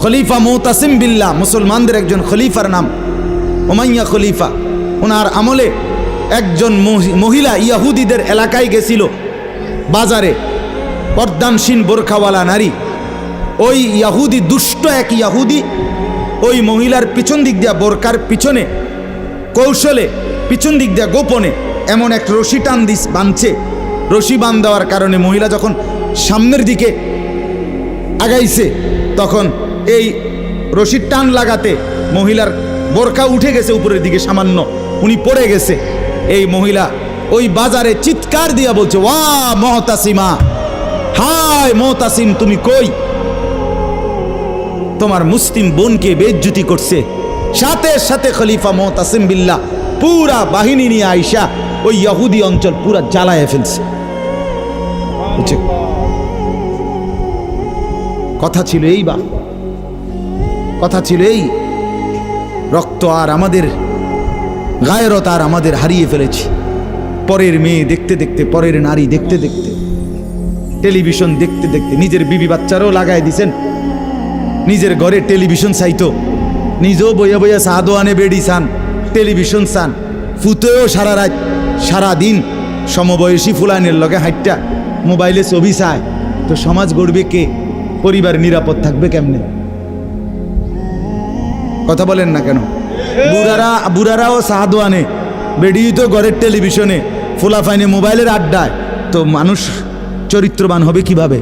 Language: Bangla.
খলিফা মুতাসিম বিল্লাহ, মুসলমানদের একজন খলিফার নাম উমাইয়া খলিফা। ওনার আমলে একজন মহিলা ইয়াহুদিদের এলাকায় গেছিল, বাজারে, পর্দানসীন বোরখাওয়ালা নারী। ওই ইয়াহুদি, দুষ্ট এক ইয়াহুদি, ওই মহিলার পিছন দিক দিয়া, বোরকার পিছনে কৌশলে পিছন দিক দিয়া গোপনে এমন এক রশি টান দিস বাঁধছে। রশি বাঁধ দেওয়ার কারণে মহিলা যখন সামনের দিকে আগাইছে, তখন এই রশির টান লাগাতে মহিলার বোরকা উঠে গেছে উপরের দিকে সামান্য, উনি পড়ে গেছে। এই মহিলা ওই বাজারে চিৎকার দিয়া বলছে, ওয়া মুতাসিমা, হায় মুতাসিম, তুমি কই? তোমার মুসলিম বোনকে বেইজ্জতি করছে। সাথে সাথে খলিফা মুতাসিম বিল্লাহ পুরা বাহিনী নিয়ে আইসা ওই ইহুদি অঞ্চল পুরা জ্বালায় ফেলছে। কথা ছিল এই, বা কথা ছিল এই, রক্ত আর আমাদের গায়রত আর আমাদের হারিয়ে ফেলেছি। পরের মেয়ে দেখতে দেখতে, পরের নারী দেখতে দেখতে, টেলিভিশন দেখতে দেখতে, নিজের বিবি বাচ্চারও লাগাই দিছেন, নিজের ঘরে টেলিভিশন চাইতো, নিজেও বইয়া বইয়া সাদো আনে বেড়ি চান, টেলিভিশন চান, ফুতেও সারা রাত সারা দিন সমবয়সী ফুলানের লগে হাইটটা মোবাইলে ছবি চায়। তো সমাজ গড়বে কে? পরিবার নিরাপদ থাকবে কেমনে? কথা বলেন না কেন? বুড়ারাও সাহাদো আনে, বেডি তো ঘরের টেলিভিশনে, ফুলাফাইনে মোবাইলের আড্ডায়, তো মানুষ চরিত্রবান হবে কিভাবে?